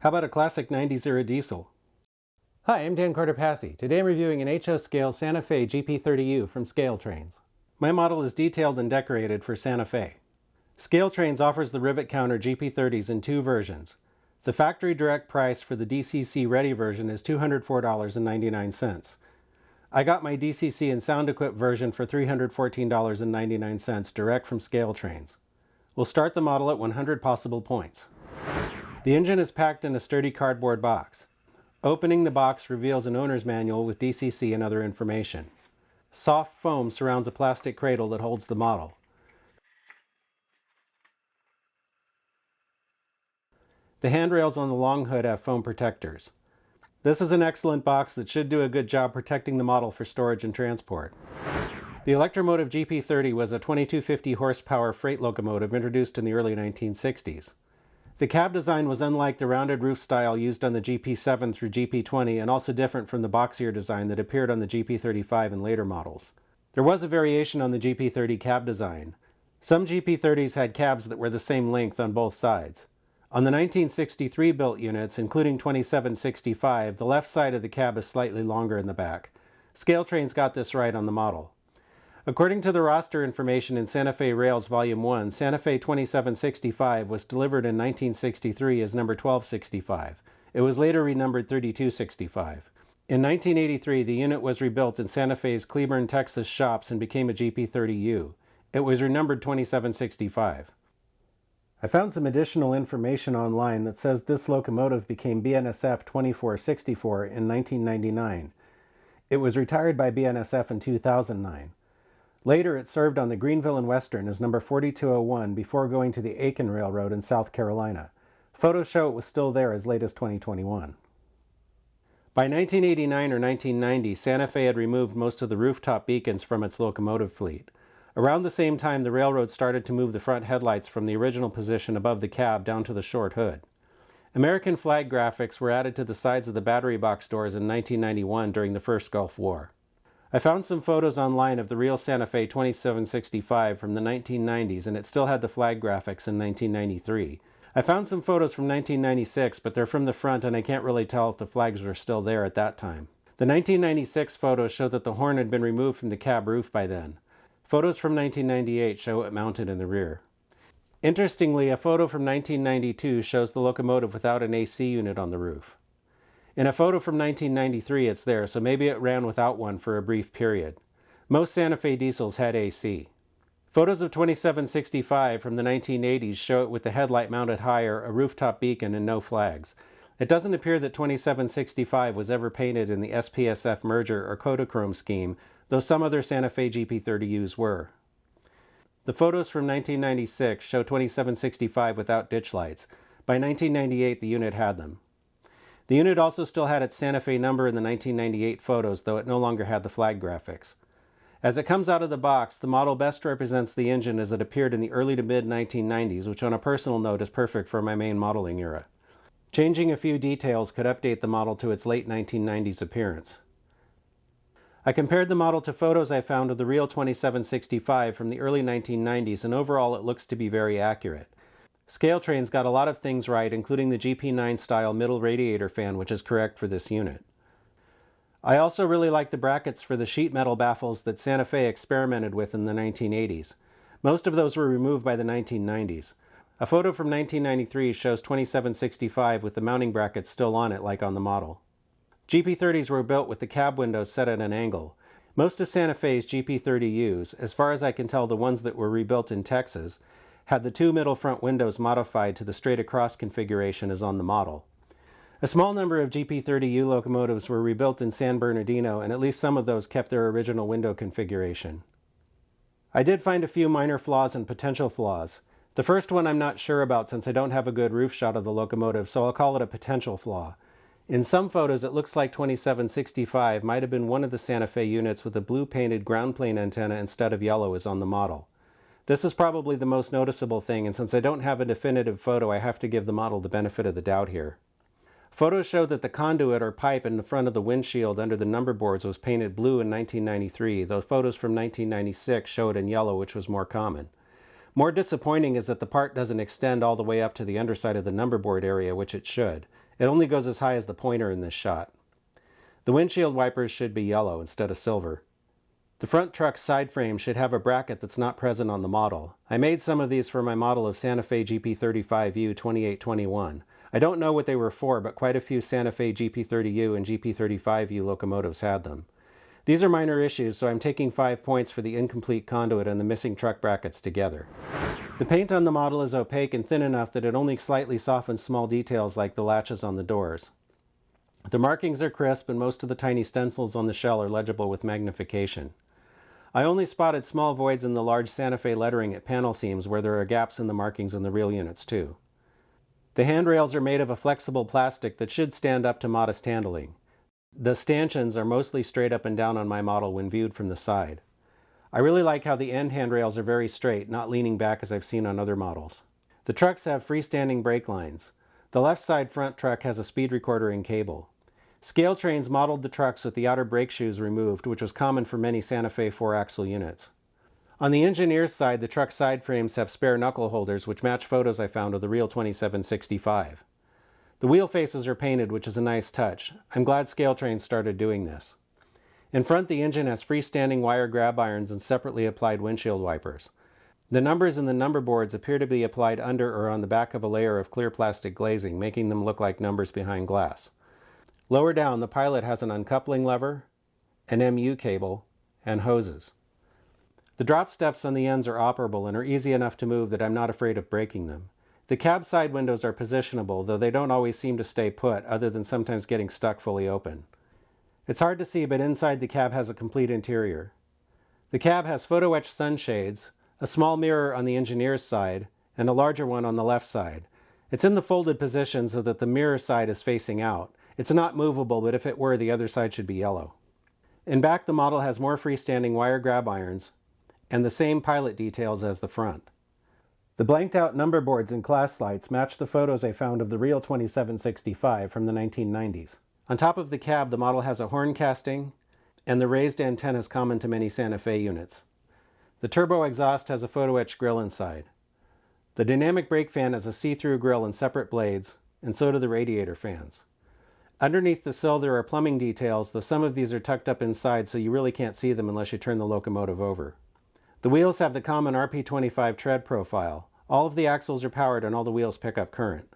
How about a classic 90s era diesel? Hi, I'm Dan Carter-Passy. Today I'm reviewing an HO scale Santa Fe GP30u from ScaleTrains. My model is detailed and decorated for Santa Fe. ScaleTrains offers the rivet counter GP30s in two versions. The factory direct price for the DCC ready version is $204.99. I got my DCC and sound equipped version for $314.99 direct from ScaleTrains. We'll start the model at 100 possible points. The engine is packed in a sturdy cardboard box. Opening the box reveals an owner's manual with DCC and other information. Soft foam surrounds a plastic cradle that holds the model. The handrails on the long hood have foam protectors. This is an excellent box that should do a good job protecting the model for storage and transport. The Electro-Motive GP30 was a 2250 horsepower freight locomotive introduced in the early 1960s. The cab design was unlike the rounded roof style used on the GP7 through GP20 and also different from the boxier design that appeared on the GP35 and later models. There was a variation on the GP30 cab design. Some GP30s had cabs that were the same length on both sides. On the 1963 built units, including 2765, the left side of the cab is slightly longer in the back. ScaleTrains got this right on the model. According to the roster information in Santa Fe Rails Volume 1, Santa Fe 2765 was delivered in 1963 as number 1265. It was later renumbered 3265. In 1983, the unit was rebuilt in Santa Fe's Cleburne, Texas shops and became a GP30U. It was renumbered 2765. I found some additional information online that says this locomotive became BNSF 2464 in 1999. It was retired by BNSF in 2009. Later, it served on the Greenville and Western as number 4201 before going to the Aiken Railroad in South Carolina. Photos show it was still there as late as 2021. By 1989 or 1990, Santa Fe had removed most of the rooftop beacons from its locomotive fleet. Around the same time, the railroad started to move the front headlights from the original position above the cab down to the short hood. American flag graphics were added to the sides of the battery box doors in 1991 during the first Gulf War. I found some photos online of the real Santa Fe 2765 from the 1990s, and it still had the flag graphics in 1993. I found some photos from 1996, but they're from the front and I can't really tell if the flags were still there at that time. The 1996 photos show that the horn had been removed from the cab roof by then. Photos from 1998 show it mounted in the rear. Interestingly, a photo from 1992 shows the locomotive without an AC unit on the roof. In a photo from 1993 it's there, so maybe it ran without one for a brief period. Most Santa Fe diesels had AC. Photos of 2765 from the 1980s show it with the headlight mounted higher, a rooftop beacon, and no flags. It doesn't appear that 2765 was ever painted in the SPSF merger or Kodachrome scheme, though some other Santa Fe GP30Us were. The photos from 1996 show 2765 without ditch lights. By 1998 the unit had them. The unit also still had its Santa Fe number in the 1998 photos, though it no longer had the flag graphics. As it comes out of the box, the model best represents the engine as it appeared in the early to mid-1990s, which on a personal note is perfect for my main modeling era. Changing a few details could update the model to its late 1990s appearance. I compared the model to photos I found of the real 2765 from the early 1990s, and overall it looks to be very accurate. ScaleTrains got a lot of things right, including the GP9 style middle radiator fan, which is correct for this unit. I also really like the brackets for the sheet metal baffles that Santa Fe experimented with in the 1980s. Most of those were removed by the 1990s. A photo from 1993 shows 2765 with the mounting brackets still on it like on the model. GP30s were built with the cab windows set at an angle. Most of Santa Fe's GP30Us, as far as I can tell the ones that were rebuilt in Texas, had the two middle front windows modified to the straight across configuration as on the model. A small number of GP30U locomotives were rebuilt in San Bernardino, and at least some of those kept their original window configuration. I did find a few minor flaws and potential flaws. The first one I'm not sure about since I don't have a good roof shot of the locomotive, so I'll call it a potential flaw. In some photos it looks like 2765 might have been one of the Santa Fe units with a blue painted ground plane antenna instead of yellow as on the model. This is probably the most noticeable thing, and since I don't have a definitive photo, I have to give the model the benefit of the doubt here. Photos show that the conduit or pipe in the front of the windshield under the number boards was painted blue in 1993, though photos from 1996 show it in yellow, which was more common. More disappointing is that the part doesn't extend all the way up to the underside of the number board area, which it should. It only goes as high as the pointer in this shot. The windshield wipers should be yellow instead of silver. The front truck's side frame should have a bracket that's not present on the model. I made some of these for my model of Santa Fe GP35u 2821. I don't know what they were for, but quite a few Santa Fe GP30u and GP35u locomotives had them. These are minor issues, so I'm taking 5 points for the incomplete conduit and the missing truck brackets together. The paint on the model is opaque and thin enough that it only slightly softens small details like the latches on the doors. The markings are crisp and most of the tiny stencils on the shell are legible with magnification. I only spotted small voids in the large Santa Fe lettering at panel seams where there are gaps in the markings in the real units too. The handrails are made of a flexible plastic that should stand up to modest handling. The stanchions are mostly straight up and down on my model when viewed from the side. I really like how the end handrails are very straight, not leaning back as I've seen on other models. The trucks have freestanding brake lines. The left side front truck has a speed recorder and cable. ScaleTrains modeled the trucks with the outer brake shoes removed, which was common for many Santa Fe 4-axle units. On the engineer's side, the truck side frames have spare knuckle holders, which match photos I found of the real 2765. The wheel faces are painted, which is a nice touch. I'm glad ScaleTrains started doing this. In front, the engine has freestanding wire grab irons and separately applied windshield wipers. The numbers in the number boards appear to be applied under or on the back of a layer of clear plastic glazing, making them look like numbers behind glass. Lower down, the pilot has an uncoupling lever, an MU cable, and hoses. The drop steps on the ends are operable and are easy enough to move that I'm not afraid of breaking them. The cab side windows are positionable, though they don't always seem to stay put, other than sometimes getting stuck fully open. It's hard to see, but inside the cab has a complete interior. The cab has photo-etched sunshades, a small mirror on the engineer's side, and a larger one on the left side. It's in the folded position so that the mirror side is facing out. It's not movable, but if it were, the other side should be yellow. In back, the model has more freestanding wire grab irons and the same pilot details as the front. The blanked out number boards and class lights match the photos I found of the real 2765 from the 1990s. On top of the cab, the model has a horn casting and the raised antennas common to many Santa Fe units. The turbo exhaust has a photo-etched grille inside. The dynamic brake fan has a see-through grille and separate blades, and so do the radiator fans. Underneath the sill there are plumbing details, though some of these are tucked up inside so you really can't see them unless you turn the locomotive over. The wheels have the common RP25 tread profile. All of the axles are powered and all the wheels pick up current.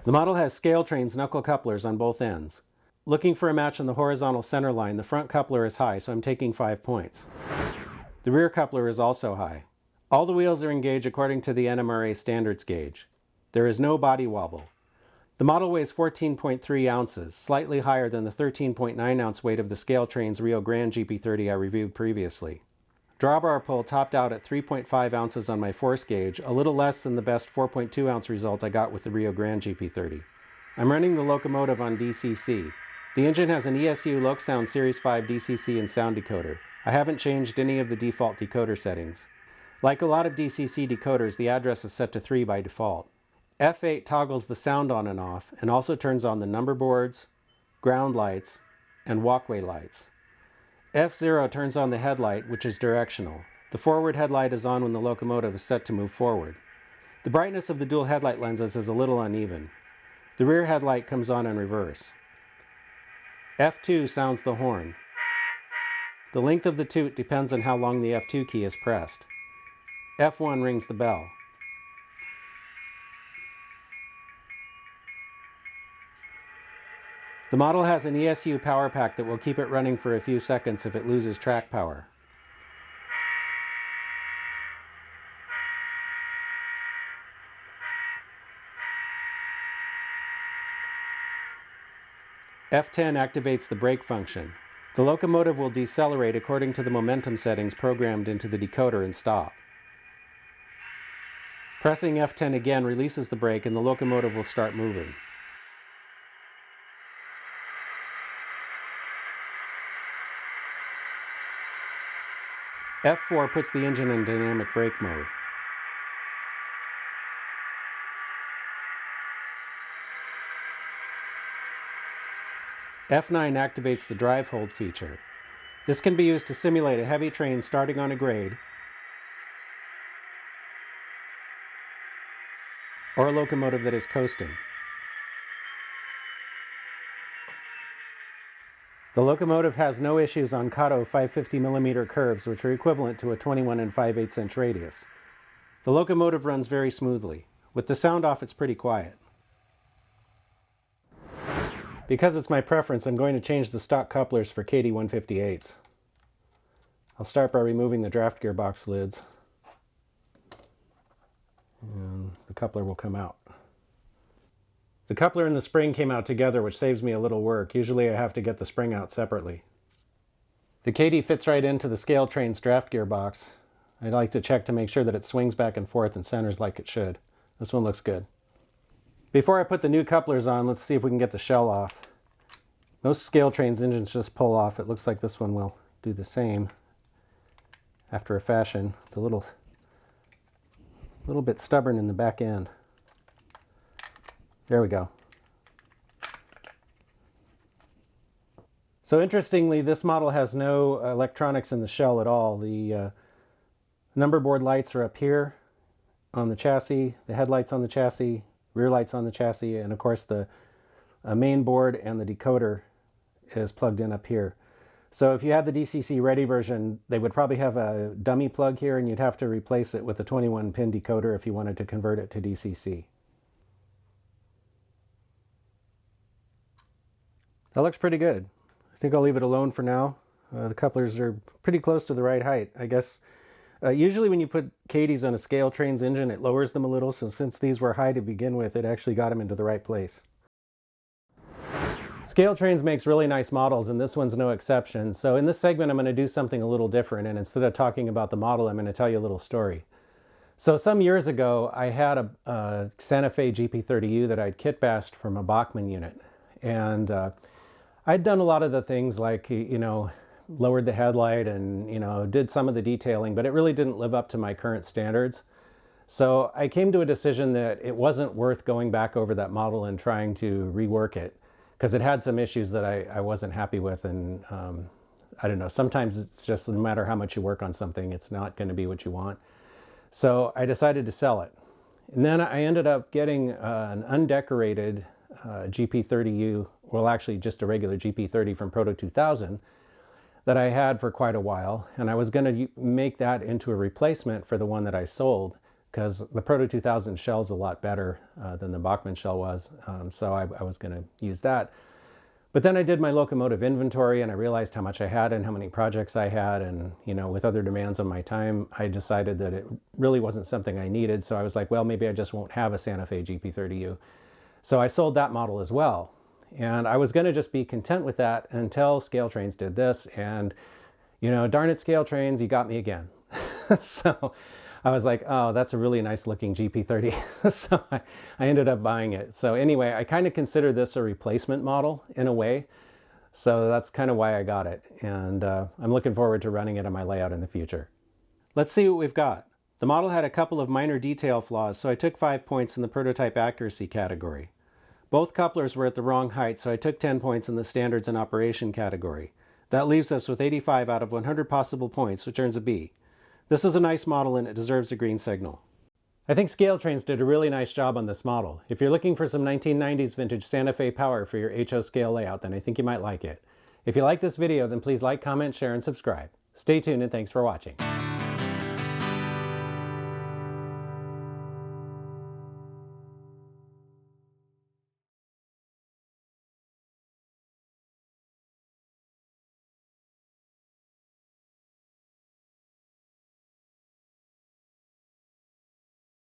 The model has ScaleTrains knuckle couplers on both ends. Looking for a match on the horizontal center line, the front coupler is high, so I'm taking 5 points. The rear coupler is also high. All the wheels are engaged according to the NMRA standards gauge. There is no body wobble. The model weighs 14.3 ounces, slightly higher than the 13.9 ounce weight of the ScaleTrains Rio Grande GP30 I reviewed previously. Drawbar pull topped out at 3.5 ounces on my force gauge, a little less than the best 4.2 ounce result I got with the Rio Grande GP30. I'm running the locomotive on DCC. The engine has an ESU LokSound Series 5 DCC and sound decoder. I haven't changed any of the default decoder settings. Like a lot of DCC decoders, the address is set to 3 by default. F8 toggles the sound on and off, and also turns on the number boards, ground lights, and walkway lights. F0 turns on the headlight, which is directional. The forward headlight is on when the locomotive is set to move forward. The brightness of the dual headlight lenses is a little uneven. The rear headlight comes on in reverse. F2 sounds the horn. The length of the toot depends on how long the F2 key is pressed. F1 rings the bell. The model has an ESU power pack that will keep it running for a few seconds if it loses track power. F10 activates the brake function. The locomotive will decelerate according to the momentum settings programmed into the decoder and stop. Pressing F10 again releases the brake and the locomotive will start moving. F4 puts the engine in dynamic brake mode. F9 activates the drive hold feature. This can be used to simulate a heavy train starting on a grade or a locomotive that is coasting. The locomotive has no issues on Kato 550mm curves, which are equivalent to a 21 5/8 inch radius. The locomotive runs very smoothly. With the sound off, it's pretty quiet. Because it's my preference, I'm going to change the stock couplers for KD158s. I'll start by removing the draft gearbox lids, and the coupler will come out. The coupler and the spring came out together, which saves me a little work. Usually I have to get the spring out separately. The KD fits right into the ScaleTrains draft gearbox. I like to check to make sure that it swings back and forth and centers like it should. This one looks good. Before I put the new couplers on, let's see if we can get the shell off. Most ScaleTrains engines just pull off. It looks like this one will do the same after a fashion. It's a little bit stubborn in the back end. There we go. So interestingly, this model has no electronics in the shell at all. The number board lights are up here on the chassis, the headlights on the chassis, rear lights on the chassis, and of course the main board and the decoder is plugged in up here. So if you had the DCC ready version, they would probably have a dummy plug here, and you'd have to replace it with a 21-pin decoder if you wanted to convert it to DCC. That looks pretty good. I think I'll leave it alone for now. The couplers are pretty close to the right height. I guess usually when you put KDs on a ScaleTrains engine, it lowers them a little, so since these were high to begin with, it actually got them into the right place. ScaleTrains makes really nice models, and this one's no exception. So in this segment, I'm going to do something a little different, and instead of talking about the model, I'm going to tell you a little story. So some years ago, I had a Santa Fe GP30u that I'd kit bashed from a Bachmann unit. And I'd done a lot of the things like, lowered the headlight and, did some of the detailing, but it really didn't live up to my current standards. So I came to a decision that it wasn't worth going back over that model and trying to rework it, because it had some issues that I wasn't happy with. And I don't know, sometimes it's just no matter how much you work on something, it's not going to be what you want. So I decided to sell it. And then I ended up getting an undecorated GP30u, well actually just a regular GP30 from Proto 2000 that I had for quite a while, and I was going to make that into a replacement for the one that I sold, because the Proto 2000 shell's a lot better than the Bachmann shell was, so I was going to use that. But then I did my locomotive inventory, and I realized how much I had and how many projects I had, and with other demands on my time, I decided that it really wasn't something I needed, so I was like, well, maybe I just won't have a Santa Fe GP30u. So I sold that model as well. And I was going to just be content with that until ScaleTrains did this. And, darn it, ScaleTrains, you got me again. So I was like, oh, that's a really nice looking GP30. So I ended up buying it. So anyway, I kind of consider this a replacement model in a way. So that's kind of why I got it. And I'm looking forward to running it on my layout in the future. Let's see what we've got. The model had a couple of minor detail flaws, so I took 5 points in the prototype accuracy category. Both couplers were at the wrong height, so I took 10 points in the standards and operation category. That leaves us with 85 out of 100 possible points, which earns a B. This is a nice model and it deserves a green signal. I think ScaleTrains did a really nice job on this model. If you're looking for some 1990s vintage Santa Fe power for your HO scale layout, then I think you might like it. If you like this video, then please like, comment, share, and subscribe. Stay tuned and thanks for watching.